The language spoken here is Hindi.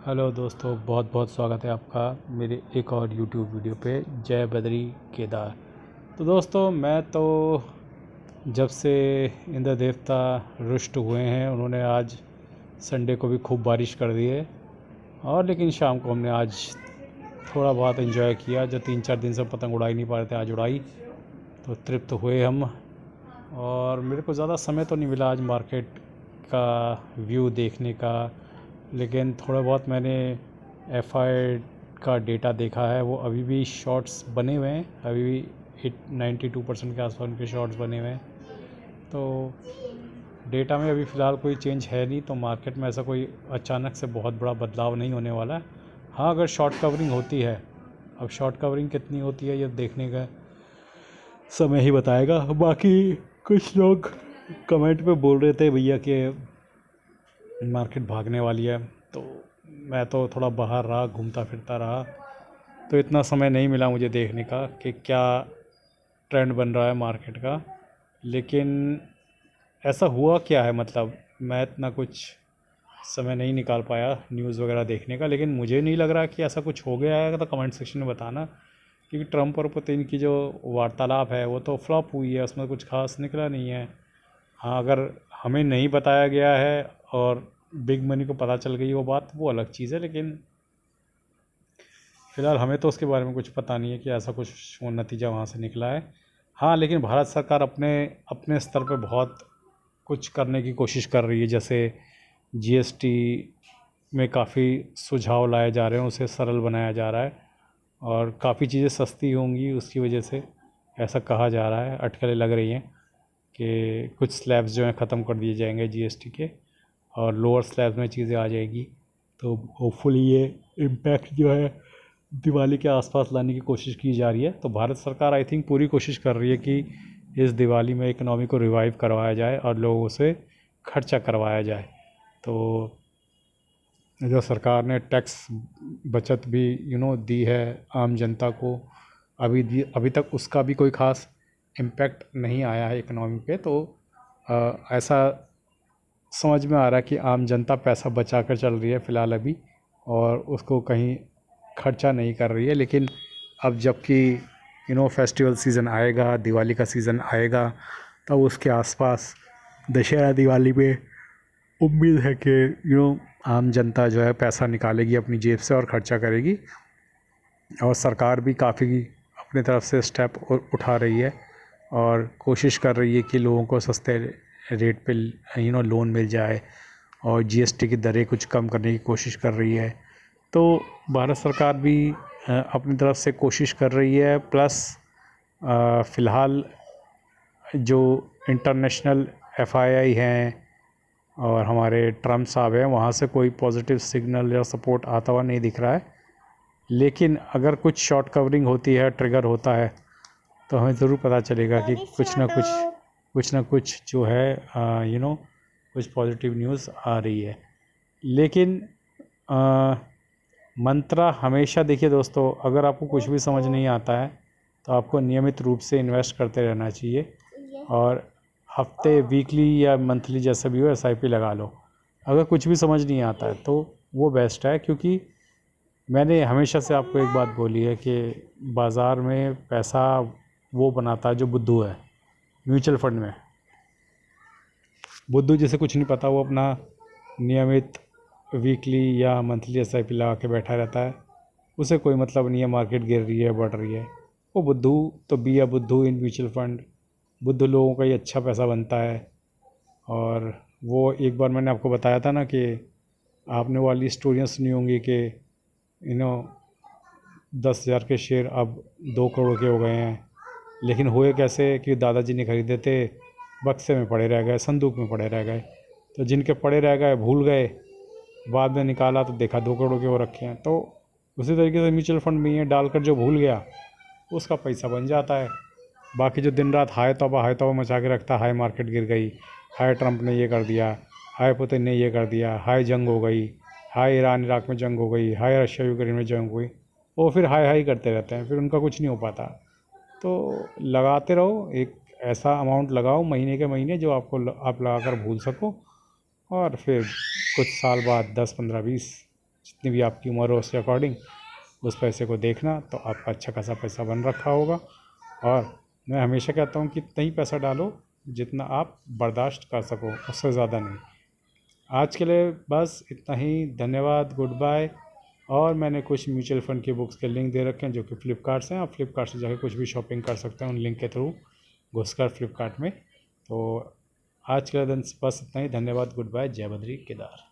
हेलो दोस्तों, बहुत बहुत स्वागत है आपका मेरे एक और यूट्यूब वीडियो पे जय बद्री केदार। तो दोस्तों, मैं तो जब से इंद्र देवता रुष्ट हुए हैं, उन्होंने आज संडे को भी खूब बारिश कर दी है। और लेकिन शाम को हमने आज थोड़ा बहुत एंजॉय किया। जो 3-4 दिन से पतंग उड़ा ही नहीं पा रहे थे, आज उड़ाई तो तृप्त हुए हम। और मेरे को ज़्यादा समय तो नहीं मिला आज मार्केट का व्यू देखने का, लेकिन थोड़ा बहुत मैंने एफआई का डेटा देखा है। वो अभी भी शॉर्ट्स बने हुए हैं, अभी भी 92% के आसपास उनके शॉर्ट्स बने हुए हैं। तो डेटा में अभी फ़िलहाल कोई चेंज है नहीं, तो मार्केट में ऐसा कोई अचानक से बहुत बड़ा बदलाव नहीं होने वाला है। हाँ, अगर शॉर्ट कवरिंग होती है, अब शॉर्ट कवरिंग कितनी होती है ये देखने का समय ही बताएगा। बाकी कुछ लोग कमेंट पे बोल रहे थे भैया कि मार्केट भागने वाली है, तो मैं तो थोड़ा बाहर रहा, घूमता फिरता रहा, तो इतना समय नहीं मिला मुझे देखने का कि क्या ट्रेंड बन रहा है मार्केट का। लेकिन ऐसा हुआ क्या है, मतलब मैं इतना कुछ समय नहीं निकाल पाया न्यूज़ वगैरह देखने का। लेकिन मुझे नहीं लग रहा कि ऐसा कुछ हो गया है, तो कमेंट सेक्शन में बताना। क्योंकि ट्रंप और पुतिन की जो वार्तालाप है वो तो फ्लॉप हुई है, उसमें कुछ खास निकला नहीं है। हाँ, अगर हमें नहीं बताया गया है और बिग मनी को पता चल गई वो बात, वो अलग चीज़ है। लेकिन फ़िलहाल हमें तो उसके बारे में कुछ पता नहीं है कि ऐसा कुछ वो नतीजा वहाँ से निकला है। हाँ, लेकिन भारत सरकार अपने अपने स्तर पे बहुत कुछ करने की कोशिश कर रही है। जैसे जीएसटी में काफ़ी सुझाव लाए जा रहे हैं, उसे सरल बनाया जा रहा है और काफ़ी चीज़ें सस्ती होंगी उसकी वजह से, ऐसा कहा जा रहा है। अटकलें लग रही हैं कि कुछ स्लैब्स जो हैं ख़त्म कर दिए जाएंगे जीएसटी के, और लोअर स्लैब्स में चीज़ें आ जाएगी। तो होपफुली ये इम्पैक्ट जो है दिवाली के आसपास लाने की कोशिश की जा रही है। तो भारत सरकार आई थिंक पूरी कोशिश कर रही है कि इस दिवाली में इकनॉमी को रिवाइव करवाया जाए और लोगों से खर्चा करवाया जाए। तो जो सरकार ने टैक्स बचत भी दी है आम जनता को, अभी तक उसका भी कोई ख़ास इम्पैक्ट नहीं आया है इकनॉमी पे। तो ऐसा समझ में आ रहा है कि आम जनता पैसा बचा कर चल रही है फ़िलहाल अभी, और उसको कहीं खर्चा नहीं कर रही है। लेकिन अब जबकि फेस्टिवल सीज़न आएगा, दिवाली का सीज़न आएगा, तब उसके आसपास दशहरा दिवाली में उम्मीद है कि आम जनता जो है पैसा निकालेगी अपनी जेब से और ख़र्चा करेगी। और सरकार भी काफ़ी अपनी तरफ से स्टेप उठा रही है और कोशिश कर रही है कि लोगों को सस्ते रेट पे लोन मिल जाए, और जीएसटी की दरें कुछ कम करने की कोशिश कर रही है। तो भारत सरकार भी अपनी तरफ से कोशिश कर रही है। प्लस फ़िलहाल जो इंटरनेशनल एफआईआई हैं और हमारे ट्रम्प साहब हैं, वहाँ से कोई पॉजिटिव सिग्नल या सपोर्ट आता हुआ नहीं दिख रहा है। लेकिन अगर कुछ शॉर्ट कवरिंग होती है, ट्रिगर होता है, तो हमें ज़रूर पता चलेगा कि कुछ ना कुछ जो है कुछ पॉजिटिव न्यूज़ आ रही है। लेकिन मंत्रा हमेशा, देखिए दोस्तों, अगर आपको कुछ भी समझ नहीं आता है तो आपको नियमित रूप से इन्वेस्ट करते रहना चाहिए, और हफ्ते, वीकली या मंथली जैसा भी हो एसआईपी लगा लो। अगर कुछ भी समझ नहीं आता है तो वो बेस्ट है, क्योंकि मैंने हमेशा से आपको एक बात बोली है कि बाज़ार में पैसा वो बनाता है जो बुद्धू है। म्यूचुअल फंड में बुद्धू जिसे कुछ नहीं पता, वो अपना नियमित वीकली या मंथली एसआईपी लगा के बैठा रहता है। उसे कोई मतलब नहीं है मार्केट गिर रही है बढ़ रही है। वो बुद्धू तो बी या बुद्धू इन म्यूचुअल फंड, बुद्धू लोगों का ही अच्छा पैसा बनता है। और वो एक बार मैंने आपको बताया था ना कि आपने वाली स्टोरियाँ सुनी होंगी कि 10,000 के शेयर अब 2 करोड़ के हो गए हैं। लेकिन हुए कैसे कि दादाजी ने खरीदे थे, बक्से में पड़े रह गए, संदूक में पड़े रह गए। तो जिनके पड़े रह गए भूल गए, बाद में निकाला तो देखा 2 करोड़ के वो रखे हैं। तो उसी तरीके से म्यूचुअल फंड में ये डालकर जो भूल गया उसका पैसा बन जाता है। बाकी जो दिन रात हाय तौबा मचा के रखता है, हाय मार्केट गिर गई, हाय ट्रंप ने ये कर दिया, हाय पुतिन ने ये कर दिया, हाय जंग हो गई, हाय ईरान इराक में जंग हो गई, हाय रशिया यूक्रेन में जंग हो गई, वो फिर हाय हाय करते रहते हैं, फिर उनका कुछ नहीं हो पाता। तो लगाते रहो, एक ऐसा अमाउंट लगाओ महीने के महीने जो आप लगा कर भूल सको, और फिर कुछ साल बाद 10, 15, 20 जितनी भी आपकी उम्र हो उसके अकॉर्डिंग उस पैसे को देखना, तो आपका अच्छा खासा पैसा बन रखा होगा। और मैं हमेशा कहता हूँ कि इतना ही पैसा डालो जितना आप बर्दाश्त कर सको, उससे ज़्यादा नहीं। आज के लिए बस इतना ही, धन्यवाद, गुड बाय। और मैंने कुछ म्यूचुअल फंड की बुक्स के लिंक दे रखे हैं जो कि फ्लिपकार्ट से हैं, आप फ्लिपकार्ट से जाकर कुछ भी शॉपिंग कर सकते हैं उन लिंक के थ्रू घुसकर फ्लिपकार्ट में। तो आज के दिन बस इतना ही, धन्यवाद, गुड बाय, जय बद्री केदार।